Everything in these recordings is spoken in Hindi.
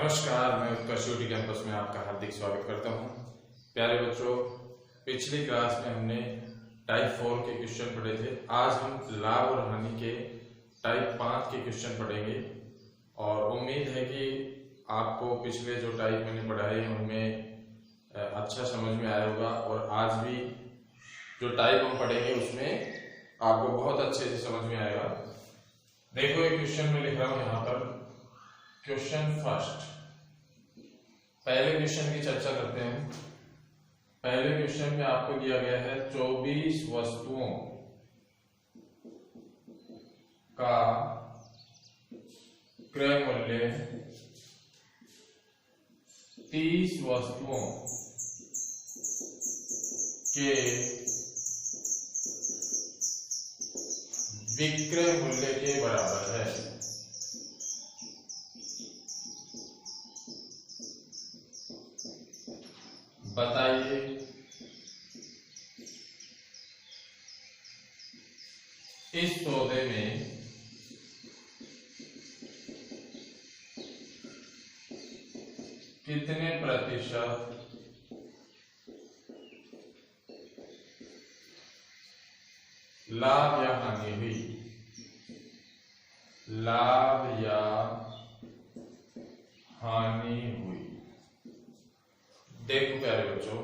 नमस्कार, मैं उत्कर्ष यूटी कैंपस में आपका हार्दिक स्वागत करता हूं। प्यारे बच्चों, पिछली क्लास में हमने टाइप 4 के क्वेश्चन पढ़े थे। आज हम लाभ और हानि के टाइप 5 के क्वेश्चन पढ़ेंगे और उम्मीद है कि आपको पिछले जो टाइप मैंने पढ़ाए उनमें अच्छा समझ में आया होगा और आज भी जो टाइप हम पढ़ेंगे उसमें आपको बहुत अच्छे से समझ में आएगा। देखो, एक क्वेश्चन में लिख रहा हूं यहाँ पर। क्वेश्चन फर्स्ट, पहले क्वेश्चन की चर्चा करते हैं। पहले क्वेश्चन में आपको दिया गया है 24 वस्तुओं का क्रय मूल्य 30 वस्तुओं के विक्रय मूल्य के बराबर है। बताइए इस सौदे में कितने प्रतिशत लाभ या हानि हुई। लाभ या हानि हुई। देखो प्यारे बच्चों,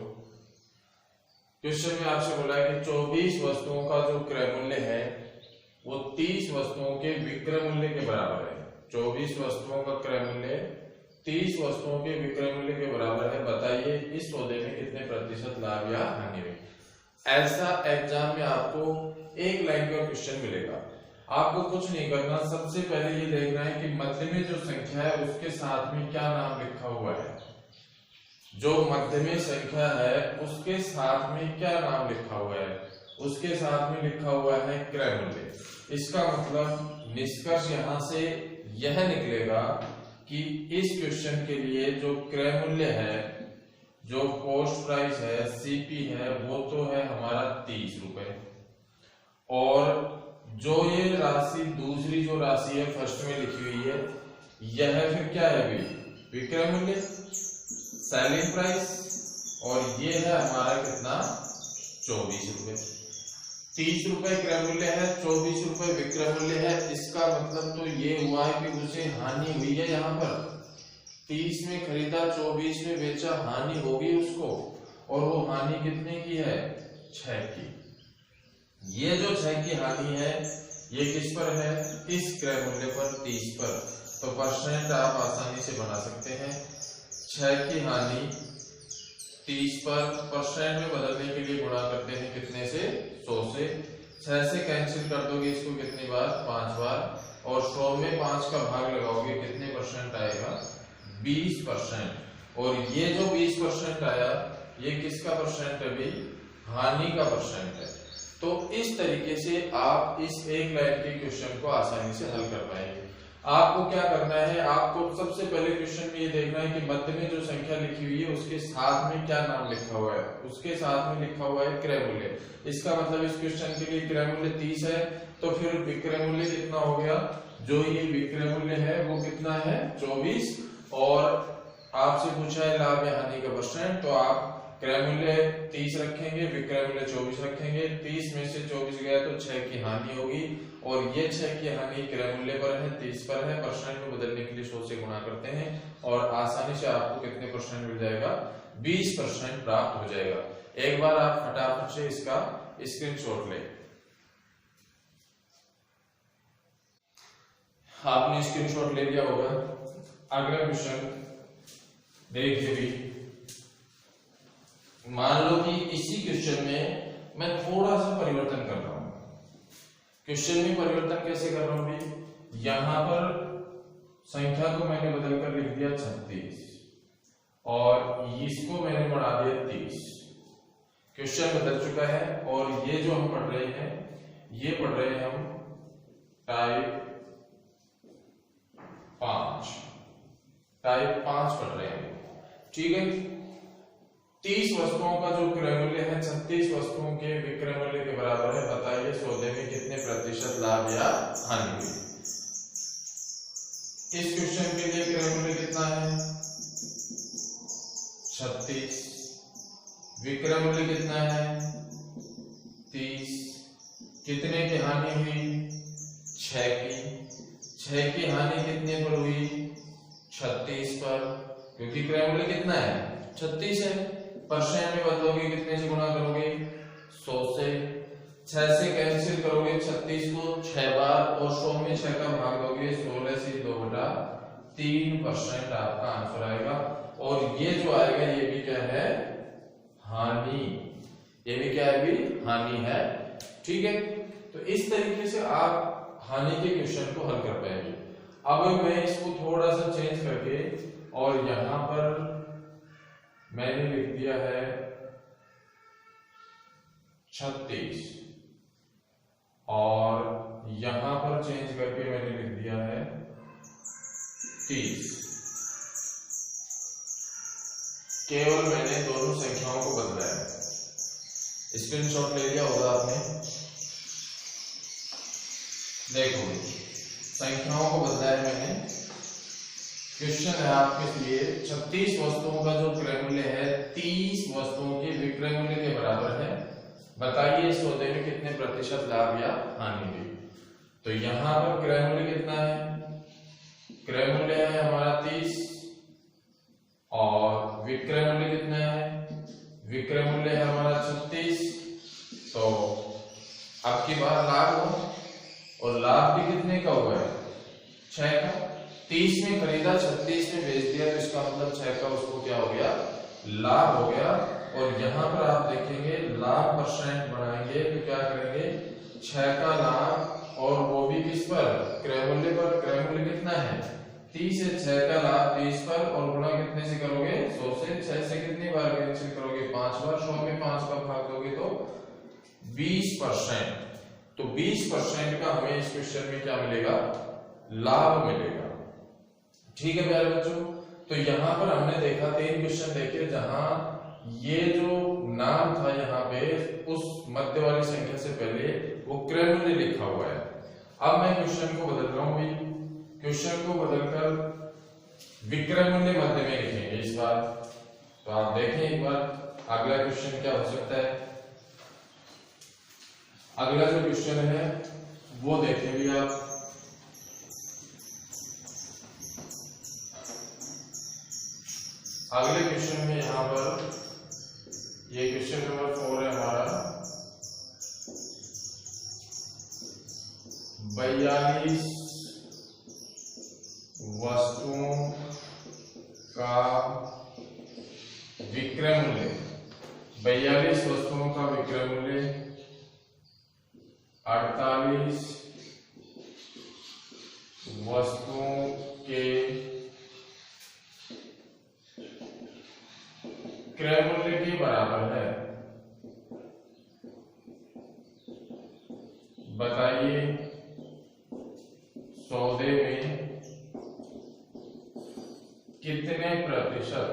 क्वेश्चन में आपसे बोला है कि 24 वस्तुओं का जो क्रय मूल्य है वो 30 वस्तुओं के विक्रय मूल्य के बराबर है। 24 वस्तुओं का क्रय मूल्य 30 वस्तुओं के विक्रय मूल्य के बराबर है। बताइए इस सौदे में कितने प्रतिशत लाभ या हानि हुई। ऐसा एग्जाम में आपको एक लाइन का क्वेश्चन मिलेगा। आपको कुछ नहीं करना, सबसे पहले ये देखना है कि मध्य में जो संख्या है उसके साथ में क्या नाम लिखा हुआ है। जो मध्य में संख्या है उसके साथ में क्या नाम लिखा हुआ है। उसके साथ में लिखा हुआ है क्रय मूल्य। इसका मतलब निष्कर्ष यहां से यह निकलेगा कि इस क्वेश्चन के लिए जो क्रय मूल्य है, जो कॉस्ट प्राइस है, सीपी है, वो तो है हमारा 30 रुपए। और जो ये राशि, दूसरी जो राशि है फर्स्ट में लिखी हुई है, यह फिर क्या है भाई, विक्रय मूल्य, सेलिंग प्राइस। और ये है हमारा कितना, 24 रुपए। 30 रुपए क्रय मूल्य है, 24 रुपए विक्रय मूल्य है। इसका मतलब तो ये हुआ है कि उसे हानि हुई है। यहाँ पर 30 में खरीदा, 24 में बेचा, हानि होगी उसको। और वो हानि कितने की है, 6 की। ये जो 6 की हानि है ये किस पर है, इस क्रय मूल्य पर, 30 पर। तो परसेंट आप आसानी से बना सकते हैं। 6 की हानि 30 पर, परसेंट में बदलने के लिए गुणा करते हैं कितने से, 100 से। 6 से कैंसिल कर दोगे इसको कितनी बार, 5 बार। और 100 में 5 का भाग लगाओगे, कितने परसेंट आएगा, 20%। और ये जो 20% आया ये किसका परसेंट है भाई, हानि का परसेंट है। तो इस तरीके से आप इस एक लाइन के क्वेश्चन को आसानी से हल कर पाएंगे। आपको क्या करना है, आपको सबसे पहले क्वेश्चन में ये देखना है कि मध्य में जो संख्या लिखी हुई है उसके साथ में क्या नाम लिखा हुआ है। उसके साथ में लिखा हुआ है क्रय मूल्य। इसका मतलब इस क्वेश्चन के लिए क्रय मूल्य 30 है, तो फिर विक्रय मूल्य कितना हो गया, जो ये विक्रय मूल्य है वो कितना है, 24। और आपसे पूछा है लाभ या हानि का परसेंट, तो आप क्रय मूल्य 30 रखेंगे, विक्रय मूल्य 24 रखेंगे। 30 में से 24 गया तो 6 की हानि होगी। और ये 6 की हानि क्रय मूल्य पर है, 30 पर है। परसेंट में बदलने के लिए 100 से गुणा करते हैं और आसानी से आपको कितने परसेंट मिल जाएगा, 20% प्राप्त हो जाएगा। एक बार आप फटाफट से इसका स्क्रीनशॉट लें। आपने स्क्रीनशॉट ले लिया होगा। अगला क्वेश्चन देखिए भी, मान लो कि इसी क्वेश्चन में मैं थोड़ा सा परिवर्तन कर रहा हूं। क्वेश्चन में परिवर्तन कैसे कर रहा हूं भाई, यहां पर संख्या को मैंने बदलकर लिख दिया 36 और इसको मैंने बढ़ा दिया 30। क्वेश्चन बदल चुका है। और ये जो हम पढ़ रहे हैं, ये पढ़ रहे हैं हम टाइप 5 पढ़ रहे हैं, ठीक है। 30 वस्तुओं का जो क्रय मूल्य है 36 वस्तुओं के विक्रय मूल्य के बराबर है। बताइए सौदे में कितने प्रतिशत लाभ या हानि हुई। इस क्वेश्चन के लिए क्रय मूल्य कितना कितना है 36, विक्रय मूल्य कितना है 30, कितने की हानि हुई 6 की हानि कितने पर हुई 36 पर, क्योंकि क्रय मूल्य कितना है 36 है। परसेंट में बदलोगे कितने से गुणा करोगे 100 से, 6 से कैंसिल करोगे 36 को 6 बार और 100 में 6 का भाग दोगे 16 से 2/3% आपका आंसर आएगा। और ये जो आएगा ये भी क्या है हानि, ये भी क्या है भी हानि है। ठीक है, तो इस तरीके से आप हानि के क्वेश्चन को हल कर पाएंगे। अब मैं इसको थोड़ा सा चेंज करके और यहां पर मैंने लिख दिया है 36 और यहां पर चेंज करके मैंने लिख दिया है 30। केवल मैंने दोनों संख्याओं को बदला है। स्क्रीनशॉट ले लिया होगा आपने, देखो संख्याओं को बदला है मैंने। क्वेश्चन है आपके लिए 36 वस्तुओं का जो क्रय मूल्य है 30 वस्तुओं के विक्रय मूल्य के बराबर है, बताइए इस सौदे में कितने प्रतिशत लाभ या हानि हुई। तो यहां पर क्रय मूल्य कितना है, क्रय मूल्य है हमारा 30 और विक्रय मूल्य कितना है, विक्रय मूल्य है हमारा 36। तो अब की बार लाभ हो, और लाभ भी कितने का हुआ है 6 का। 30 में खरीदा 36 में बेच दिया, तो इसका मतलब 6 का उसको क्या हो गया लाभ हो गया। और यहां पर आप देखेंगे लाभ परसेंट बनाएंगे तो क्या करेंगे 6 का लाभ, और वो भी किस पर क्रय मूल्य पर। क्रय मूल्य कितना है 30 है, 6 का लाभ 30 पर और गुणा कितने से करोगे 100 से। 6 से कितनी बार कैंसिल करोगे 5 बार, 100 में 5 का भाग दोगे तो 20%। तो 20% का हमें इस क्वेश्चन में क्या मिलेगा लाभ मिलेगा। ठीक है प्यारे बच्चों, तो यहां पर हमने देखा 3 क्वेश्चन देखे जहां ये जो नाम था यहाँ पे उस मध्य वाली संख्या से पहले वो क्रय मूल्य लिखा हुआ है। अब मैं क्वेश्चन को बदल रहा हूं भाई, क्वेश्चन को बदलकर विक्रय मूल्य मध्य में लिखेंगे इस बार। तो आप देखें एक बार अगला क्वेश्चन क्या हो सकता है। अगला जो क्वेश्चन है वो देखें भी आप। अगले क्वेश्चन में यहां पर ये क्वेश्चन नंबर 4 है हमारा। 42 वस्तुओं का विक्रय मूल्य, 42 वस्तुओं का विक्रय मूल्य 48 वस्तुओं के क्रय मूल्य के बराबर है, बताइए सौदे में कितने प्रतिशत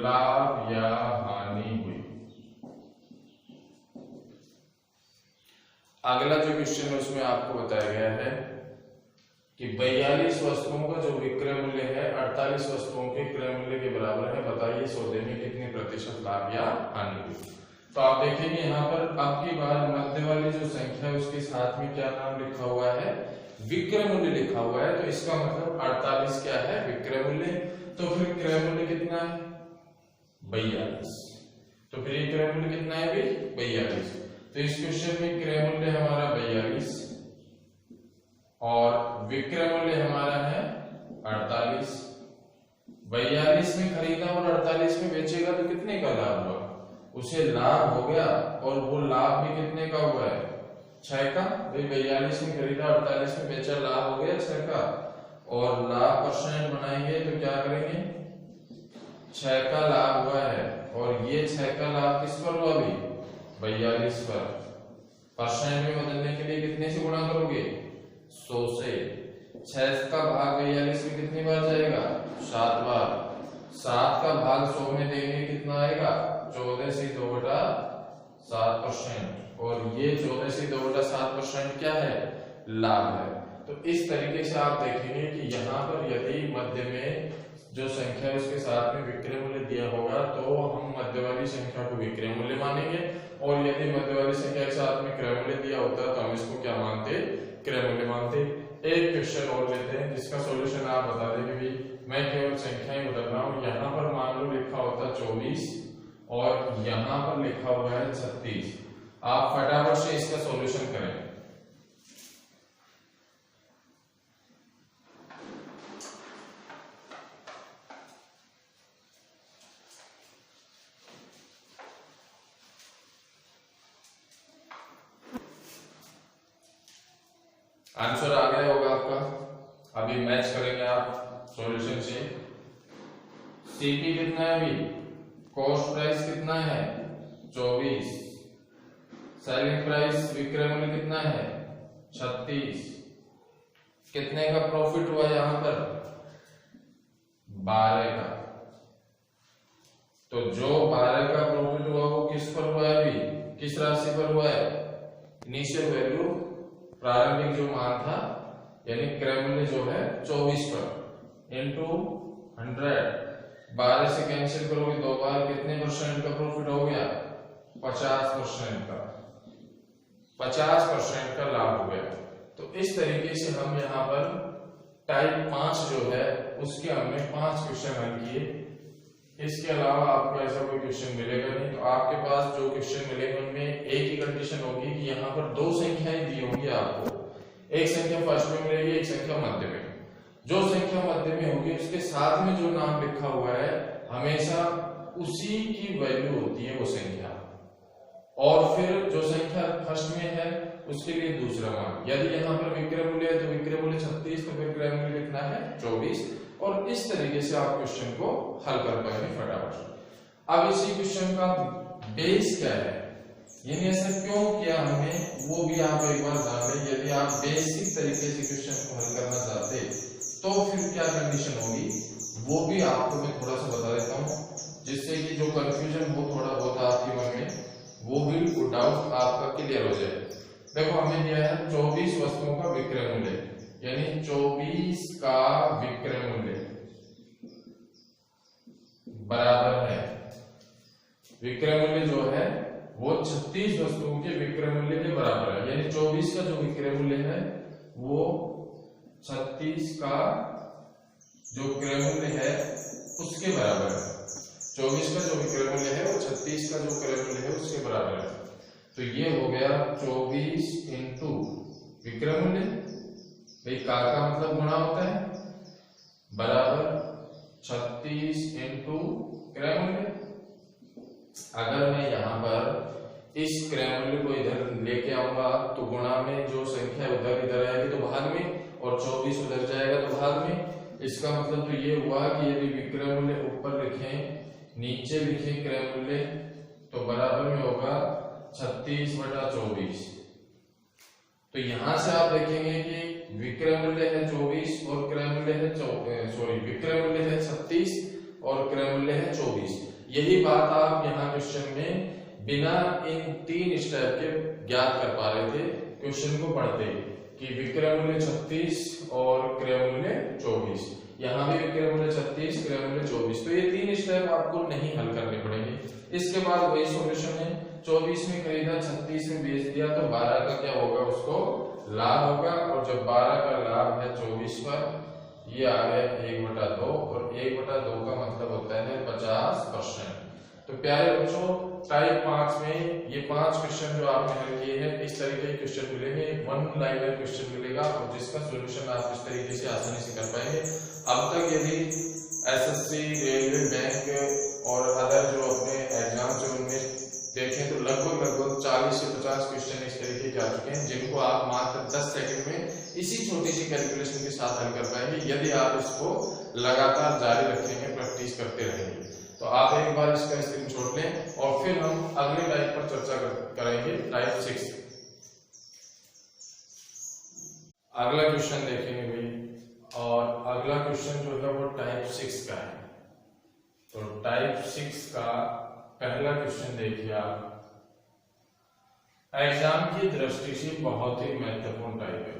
लाभ या हानि हुई। अगला जो क्वेश्चन है उसमें आपको बताया गया है कि 42 वस्तुओं का जो विक्रय मूल्य है 48 वस्तुओं के क्रय मूल्य के बराबर है, बताइए सौदे में कितने प्रतिशत लाभ या हानि हुई। तो आप देखेंगे यहाँ पर अब की बार मध्य वाली जो संख्या है उसके साथ में क्या नाम लिखा हुआ है विक्रय मूल्य लिखा हुआ है। तो इसका मतलब 48 क्या है विक्रय मूल्य। तो फिर क्रय मूल्य कितना है 42। तो फिर ये क्रय मूल्य कितना है भाई 42। तो इस क्वेश्चन में क्रय मूल्य हमारा 42 और विक्रय मूल्य हमारा है 48। 42 में खरीदा और 48 में बेचेगा तो कितने का लाभ हुआ, उसे लाभ हो गया। और वो लाभ भी कितने का हुआ है 6 का। भाई 42 में खरीदा 48 में बेचा, लाभ हो गया 6 का। और लाभ परसेंट बनाएंगे तो क्या करेंगे 6 का लाभ हुआ है और ये 6 का लाभ किस पर हुआ अभी 42 पर। परसेंट में बदलने के लिए कितने से गुणा करोगे 100 से। 6 का भाग 42 में कितनी बार जाएगा 7 बार। 7 का भाग 100 में देंगे कितना आएगा 14 से 2/7। 7% और ये 84.7% क्या है, लाभ है। तो इस तरीके से आप देखेंगे कि यहाँ पर यदि मध्य में जो संख्या है उसके साथ में विक्रय मूल्य दिया होगा तो हम मध्य वाली संख्या को विक्रय मूल्य मानेंगे, और यदि मध्य वाली संख्या के साथ में क्रय मूल्य दिया होता तो हम इसको क्या मानते, क्रय मूल्य मानते। एक क्वेश्चन और लेते हैं जिसका सॉल्यूशन आप बता देंगे भी, मैं केवल संख्याएं बदल रहा हूँ। यहाँ पर मान लो लिखा होता 24 और यहाँ पर लिखा हुआ है 36। आप फटाफट से इसका सॉल्यूशन करें। आंसर आ गया होगा आपका। अभी मैच करेंगे आप सॉल्यूशन से। सीपी कितना है अभी, कॉस्ट प्राइस कितना है 24, सेलिंग प्राइस विक्रय मूल्य कितना है 36, कितने का प्रॉफिट हुआ यहां पर 12 का। तो जो 12 का प्रॉफिट हुआ वो किस पर हुआ है, अभी किस राशि पर हुआ है, इनिशियल वैल्यू प्रारंभिक जो मान था यानी क्रय मूल्य जो है 24 पर इंटू 100। 12 से कैंसिल करोगे दो बार, कितने परसेंट का प्रॉफिट हो गया 50% का, 50% का लाभ हो गया। तो इस तरीके से हम यहाँ पर टाइप 5 जो है उसके हमने 5 क्वेश्चन हल किए। इसके अलावा आपको ऐसा कोई क्वेश्चन मिलेगा नहीं। तो आपके पास जो क्वेश्चन मिलेंगे उनमें एक ही कंडीशन होगी कि यहाँ पर दो संख्याएं दी होंगी आपको, एक संख्या फर्स्ट में मिलेगी, एक संख्या मध्य में। जो संख्या मध्य में होगी उसके साथ में जो नाम लिखा हुआ है हमेशा उसी की वैल्यू होती है वो संख्या, और फिर जो संख्या फर्स्ट में है उसके लिए दूसरा मान। यदि यहाँ पर विक्रय मूल्य है तो विक्रय मूल्य 36, तो फिर क्रय मूल्य कितना है 24। और इस तरीके से आप क्वेश्चन को हल कर पाएंगे फटाफट। अब इसी क्वेश्चन का बेस क्या है, यानी ऐसा क्यों किया हमने, वो भी आप एक बार जान लें। यदि आप बेसिक तरीके से क्वेश्चन को हल करना चाहते तो फिर क्या कंडीशन होगी वो भी आपको मैं थोड़ा सा बता देता हूँ, जिससे कि जो कंफ्यूजन हो थोड़ा बहुत आपके मन में वो भी डाउट आपका क्लियर हो जाए। देखो हमें दिया है 24 वस्तुओं का विक्रय मूल्य, यानी 24 का विक्रय मूल्य बराबर है, विक्रय मूल्य जो है वो 36 वस्तुओं के विक्रय मूल्य के बराबर है। यानी 24 का जो विक्रय मूल्य है वो 36 का जो क्रय मूल्य है उसके बराबर है। 24 का जो विक्रय मूल्य है वो 36 का जो क्रय मूल्य है उसके बराबर है। तो ये हो गया 24 इंटू विक्रय मूल्य, भाई का मतलब गुणा होता है, बराबर 36 इंटू क्रय मूल्य। अगर मैं यहाँ पर इस क्रय मूल्य को इधर लेके आऊंगा तो गुणा में जो संख्या उधर इधर आएगी तो भाग में, और 24 उधर जाएगा तो भाग में। इसका मतलब तो ये हुआ कि यदि विक्रय मूल्य ऊपर लिखें नीचे लिखें क्रय मूल्य तो बराबर में होगा 36/24। तो यहां से आप देखेंगे कि विक्रय मूल्य है 24 और क्रय मूल्य है विक्रय मूल्य है 36 और क्रय मूल्य है 24। यही बात आप यहाँ क्वेश्चन में बिना इन 3 स्टेप के ज्ञात कर पा रहे थे क्वेश्चन को पढ़ते कि विक्रय मूल्य 36 और क्रय मूल्य 24। यहाँ भी विक्रय मूल्य 36 क्रय मूल्य 24। तो ये 3 स्टेप आपको नहीं हल करने पड़ेंगे। इसके बाद वही सॉल्यूशन है, 24 में खरीदा 36 में बेच दिया तो 12 का क्या होगा उसको लाभ होगा, और जब 12 का लाभ है 24 पर ये आ गया 1/2, और 1/2 का मतलब होता है 50%। तो प्यारे बच्चों टाइप 5 में ये 5 क्वेश्चन जो आपने हल किए हैं इस तरीके के क्वेश्चन मिलेंगे, 1 लाइनर क्वेश्चन मिलेगा और जिसका सॉल्यूशन आप इस तरीके से आसानी से कर पाएंगे। अब तक यदि एसएससी, रेलवे, बैंक और अदर जो अपने एग्जाम्स है उनमें देखें तो लगभग 40 से 50 क्वेश्चन इस तरीके के आ चुके हैं जिनको आप मात्र 10 सेकंड में इसी छोटी सी कैलकुलेशन के साथ हल कर पाएंगे यदि आप इसको लगातार जारी रखेंगे, प्रैक्टिस करते रहेंगे। तो आप एक बार इसका स्क्रीनशॉट लें और फिर हम अगले टाइप पर चर्चा करेंगे, टाइप 6। अगला क्वेश्चन देखेंगे भाई, और अगला क्वेश्चन जो है वो टाइप 6 का है। तो टाइप 6 का पहला क्वेश्चन देखिए आप, एग्जाम की दृष्टि से बहुत ही महत्वपूर्ण टाइप है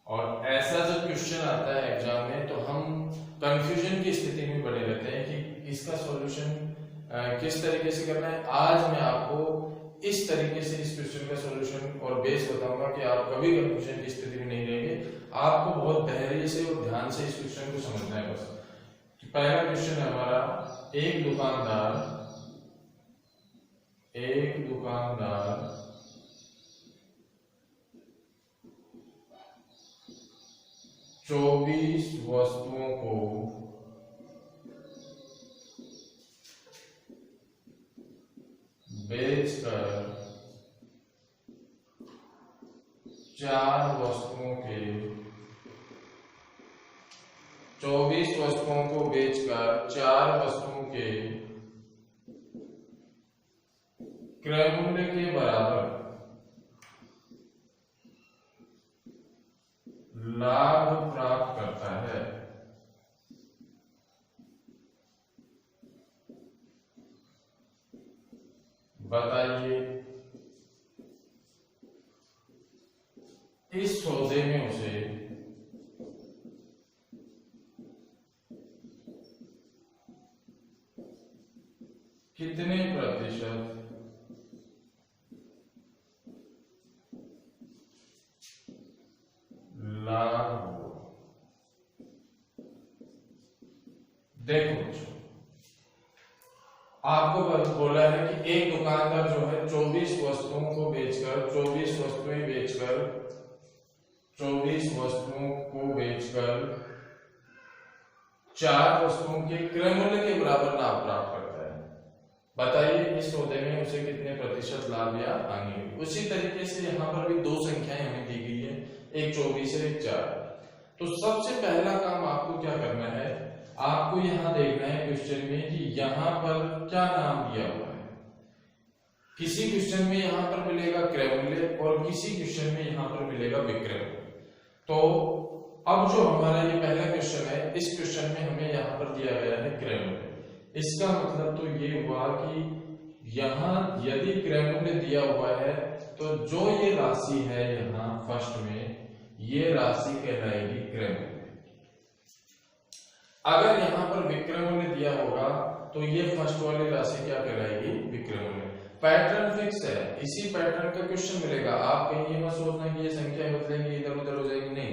और ऐसा जब क्वेश्चन आता है एग्जाम में तो हम कंफ्यूजन की स्थिति में पड़े रहते हैं कि इसका सॉल्यूशन किस तरीके से करना है। आज मैं आपको इस तरीके से इस क्वेश्चन का सॉल्यूशन और बेस बताऊंगा कि आप कभी कंफ्यूजन की स्थिति में नहीं रहेंगे। आपको बहुत धैर्य से और ध्यान से इस क्वेश्चन को समझना है। बस पहला क्वेश्चन है हमारा, एक दुकानदार 24 वस्तुओं को बेचकर 4 वस्तुओं के 24 वस्तुओं को बेचकर 4 वस्तुओं के क्रय मूल्य के बराबर लाभ प्राप्त करता है। बताइए इस सौदे में उसे कितने प्रतिशत लाभ हुआ। देखो बच्चों, आपको बोला है कि एक दुकानदार जो है 24 वस्तुओं को बेचकर 24 वस्तुएं बेचकर 24 वस्तुओं को बेचकर 4 वस्तुओं के क्रय मूल्य के बराबर लाभ प्राप्त करता है। बताइए इस सौदे में उसे कितने प्रतिशत लाभ या हानि हुई। उसी तरीके से यहाँ पर भी 2 संख्याएं हमें दी गई है, एक 24 है एक 4। तो सबसे पहला काम आपको क्या करना है, आपको यहां देखना है क्वेश्चन में कि यहां पर क्या नाम दिया हुआ है। किसी क्वेश्चन में यहां पर मिलेगा क्रय मूल्य और किसी क्वेश्चन में यहां पर मिलेगा विक्रय मूल्य। तो अब जो हमारा ये पहला क्वेश्चन है, इस क्वेश्चन में हमें यहां पर दिया गया है क्रय मूल्य। इसका मतलब तो ये हुआ कि यहां यदि क्रय मूल्य दिया हुआ है तो जो ये राशि है यहां फर्स्ट में, ये राशि कहलाएगी क्रय मूल्य। अगर यहां पर विक्रय मूल्य दिया होगा तो ये फर्स्ट वाली राशि क्या कहलाएगी, विक्रय मूल्य। पैटर्न फिक्स है, इसी पैटर्न का क्वेश्चन मिलेगा। आप कहीं ये मत सोचना कि ये संख्या बदलेंगे इधर उधर हो जाएगी, नहीं,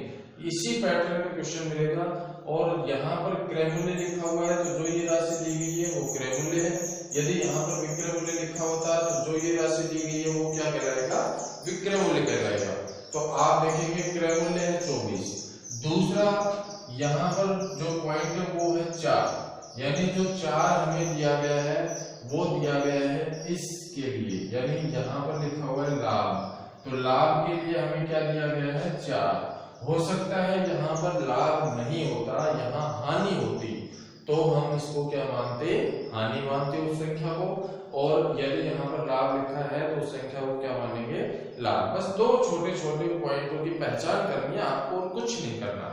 इसी पैटर्न का क्वेश्चन मिलेगा। और यहाँ पर क्रय मूल्य लिखा हुआ है तो जो ये राशि दी गई है वो क्रय मूल्य है। यदि यहाँ पर विक्रय मूल्य लिखा होता तो जो ये राशि दी गई है वो क्या कहलाएगा, विक्रय मूल्य कहलाएगा। तो आप देखेंगे क्रय मूल्य है 24। दूसरा यहाँ पर जो पॉइंट है वो है 4, यानी जो 4 हमें दिया गया है वो दिया गया है इसके लिए, यानी यहाँ पर लिखा हुआ है लाभ। तो लाभ के लिए हमें क्या दिया गया है, 4। हो सकता है यहाँ पर लाभ नहीं होता, यहाँ हानि होती, तो हम इसको क्या मानते, हानि मानते उस संख्या को। और यदि यहाँ पर लाभ लिखा है तो उस संख्या को क्या मानेंगे, लाभ। बस 2 छोटे छोटे पॉइंटों की पहचान करनी है आपको और कुछ नहीं करना।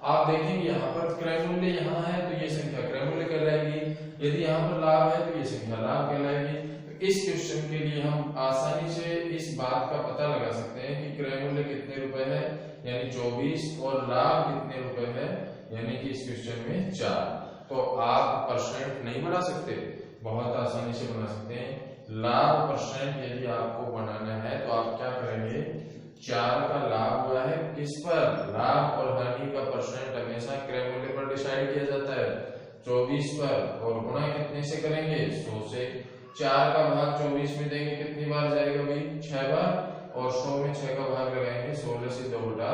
आप देखेंगे यहाँ पर क्रय मूल्य यहाँ है तो ये संख्या क्रय मूल्य कहलाएगी, यदि यहाँ पर लाभ है तो ये संख्या लाभ कहलाएगी। तो इस क्वेश्चन के लिए हम आसानी से इस बात का पता लगा सकते हैं कि क्रय मूल्य कितने रुपए है, यानी 24, और लाभ कितने रुपए है, यानी कि इस क्वेश्चन में 4। तो आप परसेंट नहीं बना सकते, बहुत आसानी से बना सकते हैं। लाभ परसेंट यदि आपको बनाना है तो आप क्या करेंगे, 4 का लाभ हुआ है किस पर, लाभ और हानि का परसेंट हमेशा क्रय मूल्य पर डिसाइड किया जाता है, 24 पर, और गुणा कितने से करेंगे, 100 से। 4 का भाग 24 में देंगे कितनी बार जाएगा भाई, 6 बार, और 100 में 6 का भाग लगाएंगे, 16 से 2 बटा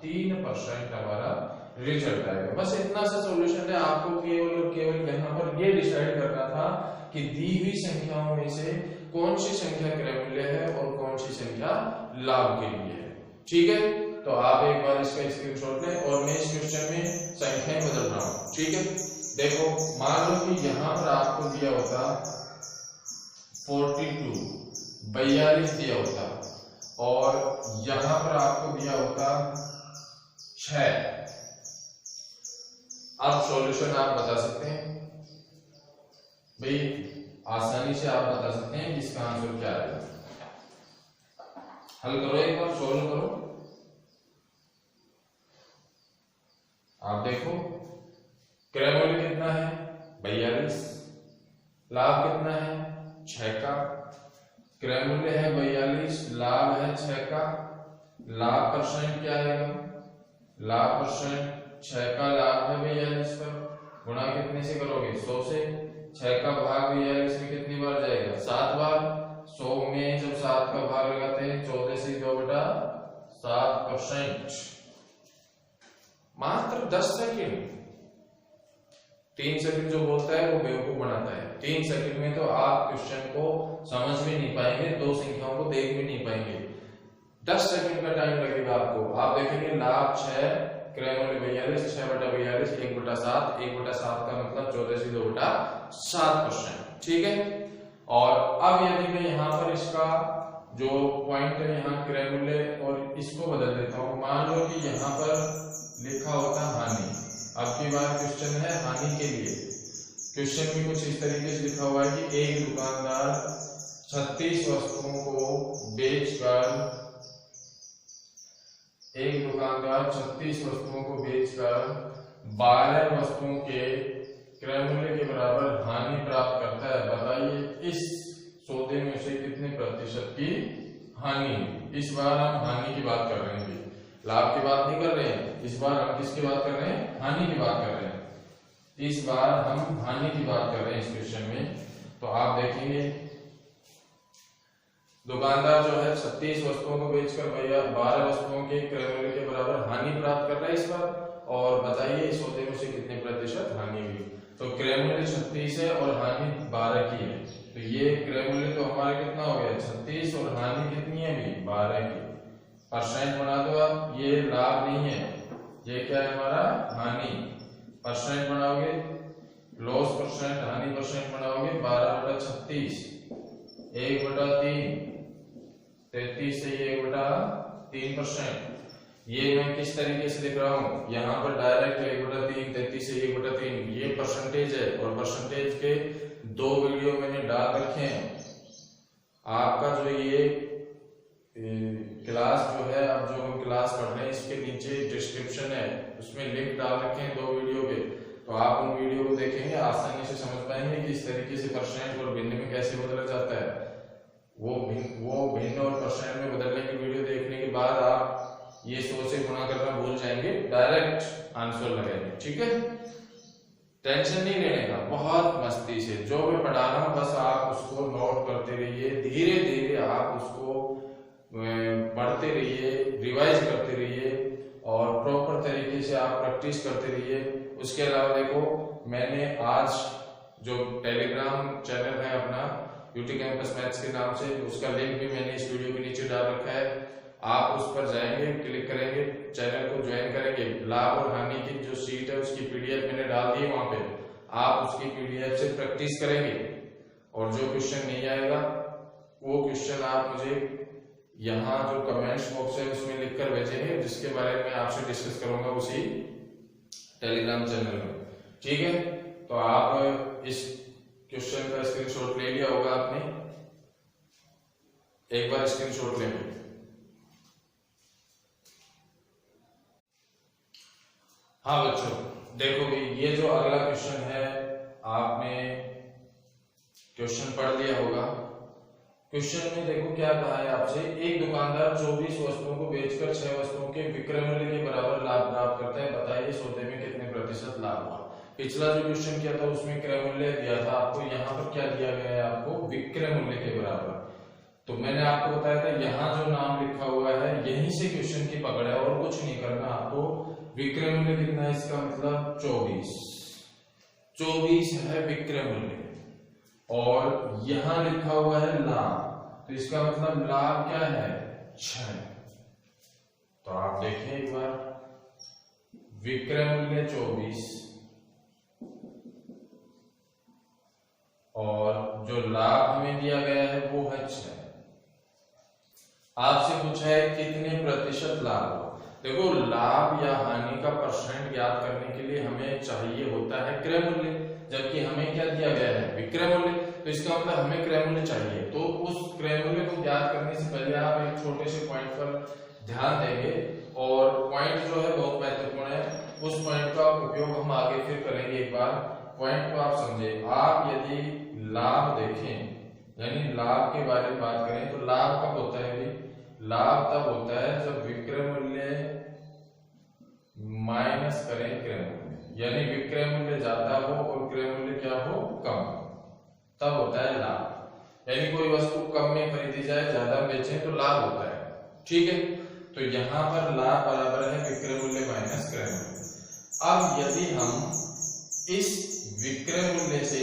3% हमारा रिजल्ट आएगा। बस इतना सा सॉल्यूशन है। आपको केवल और केवल यहाँ पर ये डिसाइड करना था कि दी हुई संख्याओं में से कौन सी संख्या क्रय मूल्य है और कौन सी संख्या लाभ के लिए है। ठीक है, तो आप एक बार इसका स्क्रीनशॉट लें और मैं इस क्वेश्चन में संख्याएं बदल रहा हूं। ठीक है, देखो मान लो कि यहाँ पर आपको दिया होता 42 दिया होता और यहाँ पर आपको दिया होता 6। अब सॉल्यूशन आप बता सकते हैं भाई, आसानी से आप बता सकते हैं कि इसका आंसर क्या है। हल करो, एक बार सोल्व करो। आप देखो क्रय मूल्य कितना है 42, लाभ कितना है 6 का। क्रय मूल्य है 42, लाभ है 6 का। लाभ परसेंट क्या आएगा, लाभ परसेंट 6 का लाभ है 42 पर, गुणा कितने से करोगे 100 से। 6 का भाग 42 में कितनी बार जाएगा 7 बार। 100 में जब 7 का भाग लगाते हैं 14 से 2/7%, मात्र 10 सेकंड। 3 सेकंड जो बोलता है वो बेवकूफ बनाता है। 3 सेकंड में तो आप क्वेश्चन को समझ भी नहीं पाएंगे, दो संख्याओं को देख भी नहीं पाएंगे। 10 सेकंड का टाइम लगेगा आपको। आप देखेंगे लाभ 6, क्रय मूल्य 42, 6/42, 1/7, 1/7 का मतलब 14 से 2/7%। ठीक है। और अब यदि मैं यहाँ पर इसका जो पॉइंट है यहाँ क्रय मूल्य और इसको बदल देता हूँ, मान लो कि यहाँ पर लिखा होता हानि। अब की बार क्वेश्चन है हानि के लिए। क्वेश्चन में कुछ इस तरीके से लिखा हुआ है कि एक दुकानदार 36 वस्तुओं को बेचकर 12 वस्तुओं के क्रय मूल्य के बराबर हानि प्राप्त करता है। बताइए इस सौदे में से कितने प्रतिशत की हानि। इस बार हम हानि की बात कर रहे हैं, लाभ की बात नहीं कर रहे हैं। इस बार हम किसकी बात कर रहे हैं, हानि की बात कर रहे हैं। इस बार हम हानि की बात कर रहे हैं इस क्वेश्चन में। तो आप देखेंगे दुकानदार जो है 36 वस्तुओं को बेचकर 12 वस्तुओं के क्रय मूल्य के बराबर हानि प्राप्त कर रहा है इस बार। और बताइए इस सौदे में से कितने प्रतिशत हानि हुई। तो क्रय मूल्य 36 है और हानि 12 की है। तो ये क्रय मूल्य तो हमारा कितना हो गया 36 और हानि कितनी है भी 12 की। परसेंट बना दो आप, ये लाभ नहीं है, ये क्या है हमारा हानि। परसेंट बनाओगे, लॉस परसेंट, हानि परसेंट बनाओगे 12/36, 1/3, 33 से 1/3%। ये मैं किस तरीके से लिख रहा हूं, यहाँ पर डायरेक्ट 1/3, 33 से 1/3 ये परसेंटेज है। और परसेंटेज के 2 वीडियो मैंने डाल रखे हैं। आपका जो ये क्लास जो है, अब जो हम क्लास पढ़ रहे हैं इसके नीचे डिस्क्रिप्शन है, उसमें लिंक डाल रखे हैं 2 वीडियो के। तो आप उन वीडियो को देखेंगे आसानी से समझ पाएंगे कि इस तरीके से परसेंट और भिन्न में कैसे बदला जाता है। वो भिन्न और परसेंट में बदलने की वीडियो देखने के बाद आप ये 100 से गुणा करना भूल जाएंगे, डायरेक्ट आंसर लगाएंगे। ठीक है, टेंशन नहीं लेने का, बहुत मस्ती से जो मैं पढ़ा रहा हूं बस आप उसको नोट करते रहिए, धीरे धीरे आप उसको पढ़ते रहिए, रिवाइज करते रहिए और प्रॉपर तरीके से आप प्रैक्टिस करते रहिए। उसके अलावा देखो मैंने आज जो टेलीग्राम चैनल है अपना यूटी कैंपस मैथ्स के नाम से, उसका लिंक भी मैंने इस वीडियो के नीचे डाल रखा है। आप उस पर जाएंगे, क्लिक करेंगे, चैनल को ज्वाइन करेंगे। लाभ और हानि की जो शीट है उसकी पीडीएफ मैंने डाल दी है वहां पे, आप उसकी पीडीएफ से प्रैक्टिस करेंगे। और जो क्वेश्चन नहीं आएगा वो क्वेश्चन आप मुझे यहाँ जो कमेंट्स बॉक्स है उसमें लिखकर भेजेंगे, जिसके बारे में आपसे डिस्कस करूंगा उसी टेलीग्राम चैनल में। ठीक है, तो आप इस क्वेश्चन का स्क्रीनशॉट ले लिया होगा आपने, एक बार स्क्रीनशॉट ले लीजिए। हाँ बच्चों देखो भी ये जो अगला क्वेश्चन है आपने क्वेश्चन पढ़ लिया होगा। क्वेश्चन में देखो क्या कहा है आपसे, एक दुकानदार 24 वस्तुओं को बेचकर 6 वस्तुओं के विक्रय मूल्य के बराबर लाभ प्राप्त करता है। बताइए सौदे में कितने प्रतिशत लाभ हुआ। पिछला जो क्वेश्चन किया था उसमें क्रय मूल्य दिया था आपको, यहाँ पर क्या दिया गया है आपको विक्रय मूल्य के बराबर। तो मैंने आपको बताया था यहाँ जो नाम लिखा हुआ है यहीं से क्वेश्चन की पकड़ है और कुछ नहीं करना आपको। विक्रय मूल्य कितना है इसका मतलब 24 है विक्रय मूल्य, और यहां लिखा हुआ है लाभ, तो इसका मतलब लाभ क्या है 6। तो आप देखें एक बार, विक्रय मूल्य 24 और जो लाभ हमें दिया गया है वो है 6। आपसे पूछा है कितने प्रतिशत लाभ हुआ। देखो लाभ या हानि का परसेंट ज्ञात करने के लिए हमें चाहिए होता है क्रय मूल्य, जबकि हमें क्या दिया गया है विक्रय मूल्य। तो इसका मतलब हमें क्रय मूल्य चाहिए। तो उस क्रय मूल्य को ज्ञात करने से पहले आप एक छोटे से पॉइंट पर ध्यान देंगे और पॉइंट जो है बहुत महत्वपूर्ण है, उस पॉइंट का उपयोग हम आगे फिर करेंगे। एक बार पॉइंट को आप समझे। आप यदि लाभ देखें, यानी लाभ के बारे में बात करें, तो लाभ कब होता है भाई? लाभ तब होता है जब विक्रय मूल्य माइनस करें क्रय मूल्य, यानी विक्रय मूल्य ज्यादा हो और क्रय मूल्य क्या हो? कम, तब होता है लाभ। यानी कोई वस्तु कम में खरीदी जाए, ज्यादा बेचें तो लाभ होता है, ठीक है। तो यहाँ पर लाभ बराबर है विक्रय मूल्य माइनस क्रय मूल्य। अब यदि हम इस विक्रय मूल्य से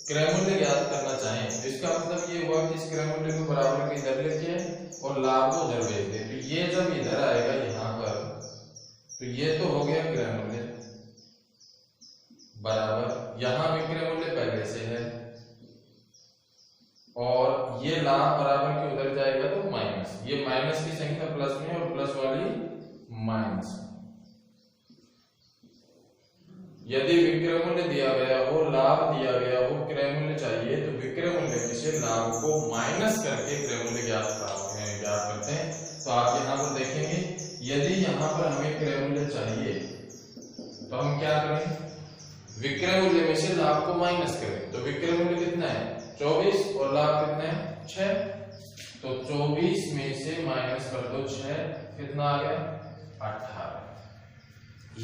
क्रय मूल्य ज्ञात करना चाहें, तो इसका मतलब ये हुआ कि इस क्रय मूल्य को बराबर के इधर लेके और लाभ को उधर भेज दे। तो ये जब इधर आएगा यहाँ पर, तो ये तो हो गया क्रय मूल्य बराबर, यहाँ विक्रय मूल्य पहले से है और ये लाभ बराबर के उधर जाएगा तो माइनस, ये माइनस की संख्या प्लस में और प्लस वाली माइनस। यदि विक्रय मूल्य दिया गया हो, लाभ दिया गया हो, क्रय मूल्य चाहिए, तो विक्रय मूल्य में से लाभ को माइनस करके क्रय मूल्य ज्ञात करते हैं। तो आप यहाँ पर देखेंगे, यदि यहाँ पर हमें क्रय मूल्य चाहिए तो हम क्या करें? विक्रय मूल्य में से लाभ को माइनस करें। तो विक्रय मूल्य कितना है? 24 और लाभ कितना है? 6। तो 24 में से माइनस कर दो 6, कितना आ गया? 18।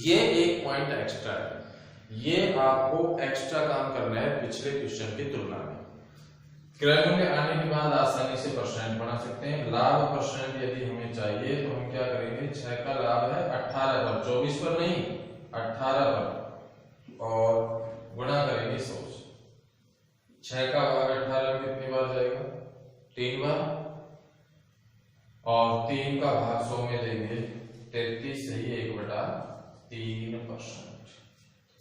ये एक पॉइंट एक्स्ट्रा है, ये आपको एक्स्ट्रा काम करना है पिछले क्वेश्चन की तुलना में। क्रय मूल्य आने के बाद आसानी से परसेंट बना सकते हैं। लाभ परसेंट यदि हमें चाहिए तो हम क्या करेंगे? 6 का लाभ है 18 पर, 24 पर नहीं, 18 पर, और गुणा करेंगे 100 से। 6 का भाग 18 में कितनी बार जाएगा? 3 बार, और 3 का भाग 100 में देंगे 33 से ही 1/3%।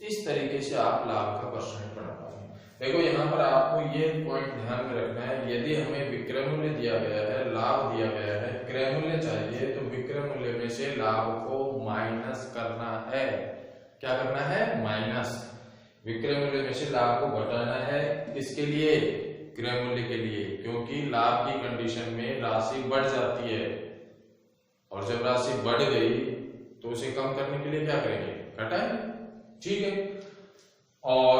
इस तरीके से आप लाभ का परसेंट बना पाएंगे। देखो यहाँ पर आपको ये पॉइंट ध्यान में रखना है, यदि हमें विक्रय मूल्य दिया गया है, लाभ दिया गया है, क्रय मूल्य चाहिए, तो विक्रय मूल्य में से लाभ को माइनस करना है। क्या करना है? माइनस। विक्रय मूल्य में से लाभ को घटाना है, किसके लिए? क्रय मूल्य के लिए, क्योंकि लाभ की कंडीशन में राशि बढ़ जाती है, और जब राशि बढ़ गई तो उसे कम करने के लिए क्या करेंगे? घटाएंगे, ठीक है। और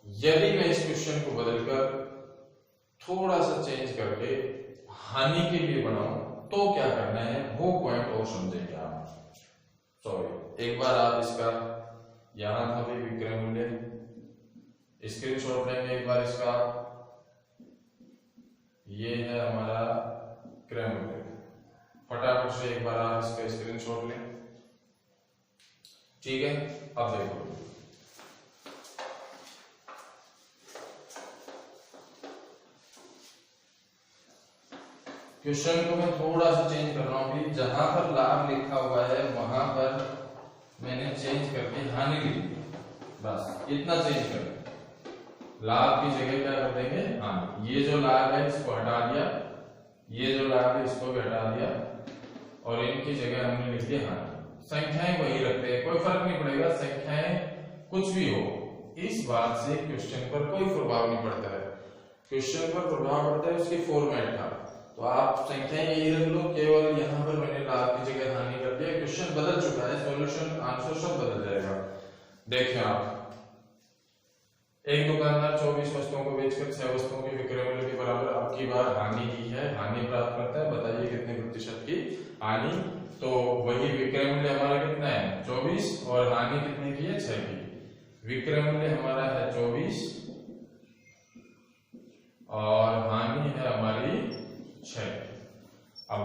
यदि मैं इस क्वेश्चन को बदलकर थोड़ा सा चेंज करके हानि के लिए बनाऊं, तो क्या करना है वो पॉइंट और समझेंगे आप। सॉरी, एक बार आप इसका, यहां था भी विक्रय मूल्य, स्क्रीनशॉट लेंगे एक बार इसका, ये है हमारा क्रय मूल्य। फटाफट से एक बार आप इसका स्क्रीनशॉट लें, ठीक है। अब देखो, क्वेश्चन को मैं थोड़ा सा चेंज कर रहा हूं। जहां पर लाभ लिखा हुआ है वहां पर मैंने चेंज करके हानि लिख दी, बस इतना चेंज कर। लाभ की जगह क्या कर देंगे? हानि। ये जो लाभ है इसको हटा दिया, ये जो लाभ है इसको भी हटा दिया, और इनकी जगह हमने लिख दिया हानि। संख्याएं वही रखते हैं, कोई फर्क नहीं पड़ेगा, संख्याएं कुछ भी हो, इस बात से क्वेश्चन पर कोई प्रभाव नहीं पड़ता है। क्वेश्चन पर प्रभाव पड़ता है उसके फॉर्मेट का। तो आप संख्याएं यही रख लो, केवल यहाँ पर मैंने लाभ की जगह हानि कर दिया। क्वेश्चन बदल चुका है, सॉल्यूशन आंसर सब बदल जाएगा। देखिए आप, एक दुकानदार 24 वस्तुओं को बेचकर 6 वस्तुओं के विक्रय मूल्य के बराबर अब की बार हानि की है, हानि प्राप्त करता है। बताइए कितने प्रतिशत की हानि? तो वही विक्रय मूल्य हमारा कितना है? 24, और हानि कितने की है? 6 की। विक्रय मूल्य हमारा है 24 और हानि है हमारी 6। अब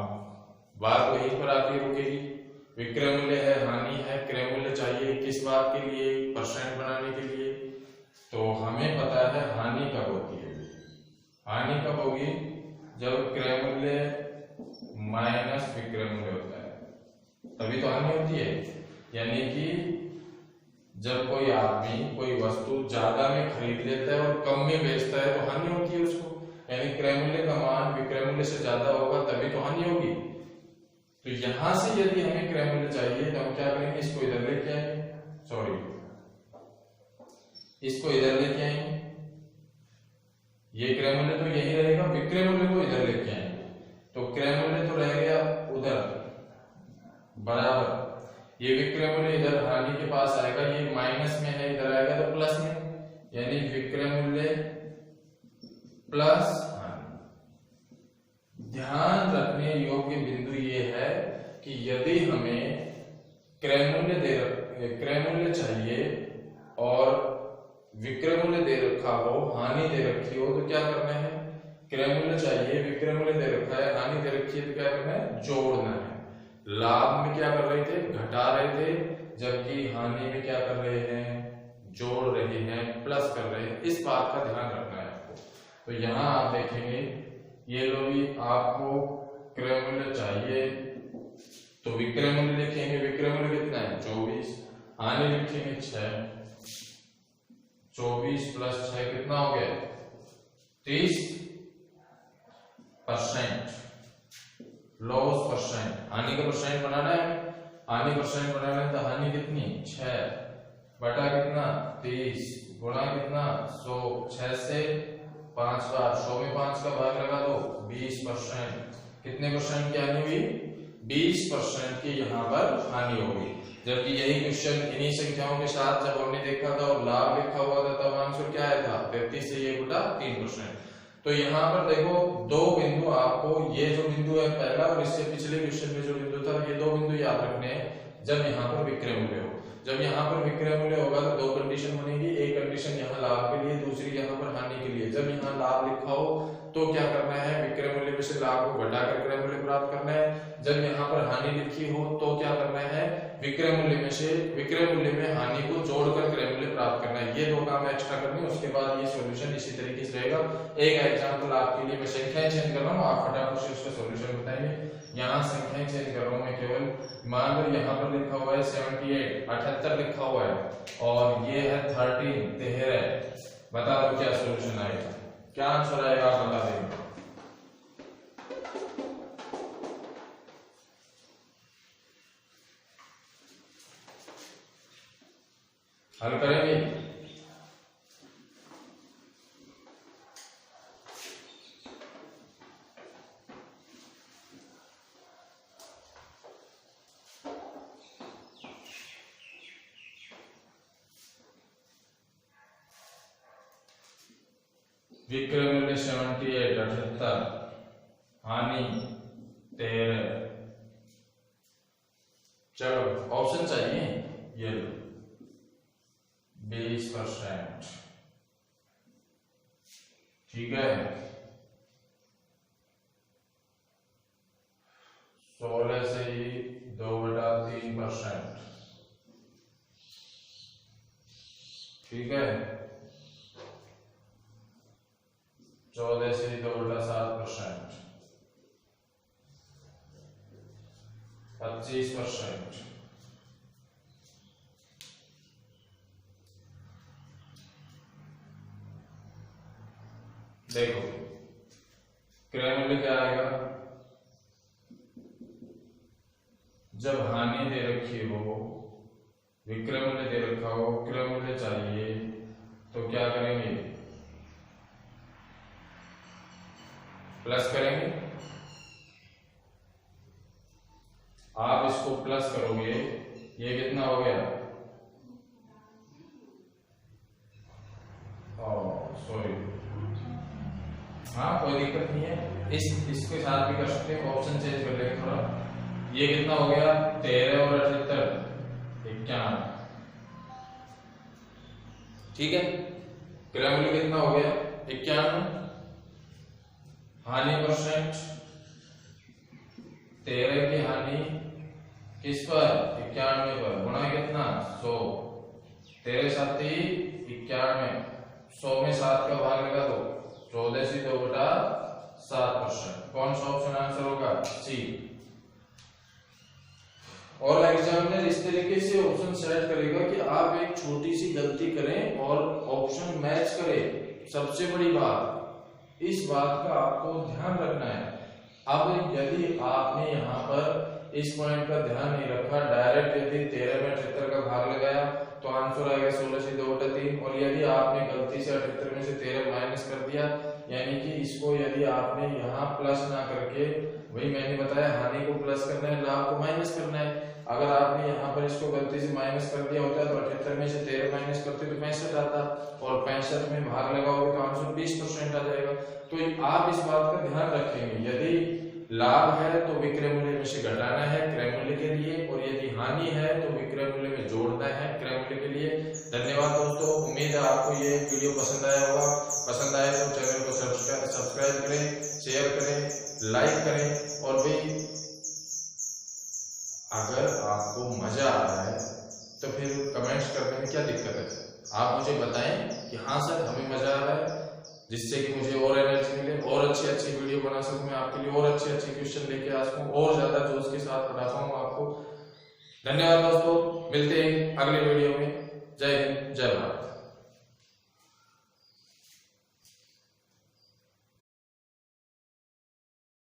बात वहीं पर आके रुकेगी। विक्रय मूल्य है, हानि है, क्रय मूल्य चाहिए, किस बात के लिए? परसेंट बनाने के लिए। तो हमें पता है हानि कब होती है। हानि कब होगी? जब क्रय मूल्य माइनस विक्रय मूल्य होता है, तभी तो हानि होती है। यानी कि जब कोई आदमी कोई वस्तु ज्यादा में खरीद लेता है और कम में बेचता है तो हानि होती है उसको। यानी क्रय मूल्य का मान विक्रय मूल्य से ज्यादा होगा तभी तो हानि होगी। तो यहां से यदि हमें क्रय मूल्य चाहिए तो हम क्या करेंगे? इसको इधर लेके आएंगे, सॉरी इसको इधर लेके आएंगे, ये क्रय मूल्य तो यही रहेगा, विक्रय मूल्य को इधर लेके आएंगे तो क्रय मूल्य तो रह गया उधर बराबर, ये विक्रय मूल्य इधर हानि के पास आएगा, ये माइनस में है इधर आएगा तो प्लस में, यानी विक्रय मूल्य प्लस हानि। ध्यान रखने योग्य बिंदु ये है कि यदि हमें क्रय मूल्य चाहिए और विक्रय मूल्य दे रखा हो, हानि दे रखी हो, तो क्या करना है, क्रय मूल्य चाहिए, विक्रय मूल्य दे रखा है, हानि दे रखी है, तो क्या करना है, जोड़ना है। लाभ में क्या कर रहे थे, घटा रहे थे, जबकि हानि में क्या कर रहे हैं, जोड़ रहे हैं, प्लस कर रहे हैं। इस बात का ध्यान रखना है आपको। तो यहाँ आप देखेंगे ये लो भी आपको क्रय मूल्य चाहिए तो विक्रय मूल्य लिखेंगे, विक्रय मूल्य कितना है 24, हानि लिखेंगे 6, 24 प्लस 6 कितना हो गया 30%, लॉस परसेंट, हानि का परसेंट बनाना है, हानि परसेंट बनाना है तो हानि कितनी 6 बटा कितना 30 गुणा कितना 100, 6 से 5 बार 100 में 5 का भाग लगा दो 20%, कितने परसेंट की हानि हुई 20% की यहाँ पर हानि होगी। जबकि यही क्वेश्चन इन्हीं संख्याओं के साथ जब हमने देखा था और लाभ लिखा हुआ था तब आंसर क्या आया था 33 से ये बटा 3%। तो यहाँ पर देखो दो बिंदु आपको, ये जो बिंदु है पहला और इससे पिछले क्वेश्चन में जो बिंदु था, ये दो बिंदु याद रखने हैं जब यहाँ पर विक्रय मूल्य हो। जब यहाँ पर विक्रय मूल्य होगा तो दो कंडीशन बनेगी, एक कंडीशन यहाँ लाभ के लिए, दूसरी यहाँ पर हानि के लिए। जब यहाँ लाभ लिखा हो तो क्या करना है, विक्रय मूल्य में से लाभ को घटाकर क्रय मूल्य प्राप्त करना है। जब यहाँ पर हानि लिखी हो तो क्या करना है, विक्रय मूल्य में से विक्रय मूल्य में हानि को जोड़कर क्रय मूल्य प्राप्त करना है। ये दो काम एक्स्ट्रा करने, उसके बाद ये सॉल्यूशन इसी तरीके से रहेगा। एक एग्जांपल आपके लिए मैं संख्याएं चेंज कर रहा हूँ, आप फटाफट से उसका सॉल्यूशन बताएंगे। यहाँ संख्याएं चेंज कर रहा हूँ मैं केवल, मान लो यहाँ पर लिखा हुआ है 78 78 लिखा हुआ है और ये है 13 बता दो क्या सॉल्यूशन आएगा, क्या आंसर आएगा आप बता देंगे। हल करेंगे, विक्रय मूल्य 78 78, हानि 13। चलो ऑप्शन चाहिए, ये लो 20%, ठीक है। 16 से ही 2/3%, ठीक है। 14 से 2/7%, 25%, देखो क्रय मूल्य क्या आएगा, जब हानि दे रखी हो, विक्रय मूल्य दे रखा हो, क्रय मूल्य चाहिए तो क्या करेंगे, प्लस करेंगे। आप इसको प्लस करोगे, ये कितना हो गया, सॉरी, हाँ कोई दिक्कत नहीं है, इसके साथ भी कर सकते हैं, ऑप्शन चेंज कर लेंगे थोड़ा। ये कितना हो गया 13 और 78 51, ठीक है। क्रय मूल्य कितना हो गया 51, हानि परसेंट 13 की हानि किस पर 91 पर, गुणा कितना 100, 13 7 91, 100 में 7 का भाग लगा दो 14 से 2/7%। कौन सा ऑप्शन आंसर होगा सी। और एग्जामिनर इस तरीके से ऑप्शन सेलेक्ट करेगा कि आप एक छोटी सी गलती करें और ऑप्शन मैच करें। सबसे बड़ी बात, इस बात का आपको ध्यान रखना है। अब यदि आपने यहाँ पर इस पॉइंट का ध्यान नहीं रखा, डायरेक्ट यदि 13 में 78 का भाग लगाया तो आंसर आएगा 16 से 2/3, और यदि आपने गलती से 78 में से 13 माइनस कर दिया यानी कि इसको यदि आपने यहाँ प्लस ना करके, वही मैंने बताया हानि को प्लस करना है, लाभ को माइनस करना है। अगर आपने यहाँ पर इसको गलती से माइनस कर दिया होता तो 78 में से 13 माइनस करते तो 65 आता, और 65 में भाग लगाओगे तो आंसर 20% आ जाएगा। तो आप इस बात का ध्यान रखेंगे, यदि लाभ है तो विक्रय मूल्य में से घटाना है क्रय मूल्य के लिए, और यदि हानि है तो विक्रय मूल्य में जोड़ना है क्रय मूल्य के लिए। धन्यवाद दोस्तों, उम्मीद है आपको ये वीडियो पसंद आया होगा। पसंद आए तो चैनल को सब्सक्राइब करें, शेयर करें, लाइक करें, और भी अगर आपको मजा आ रहा है तो फिर कमेंट्स करने में क्या दिक्कत है। आप मुझे बताएं कि हाँ सर हमें मजा आ रहा है, जिससे कि मुझे और एनर्जी मिले, और अच्छी वीडियो बना सकूं, मैं आपके लिए और अच्छे क्वेश्चन लेके आ सकूं, और ज्यादा जोश के साथ पढ़ा पाऊं आपको। धन्यवाद दोस्तों, मिलते हैं अगले वीडियो में। जय हिंद, जय भारत।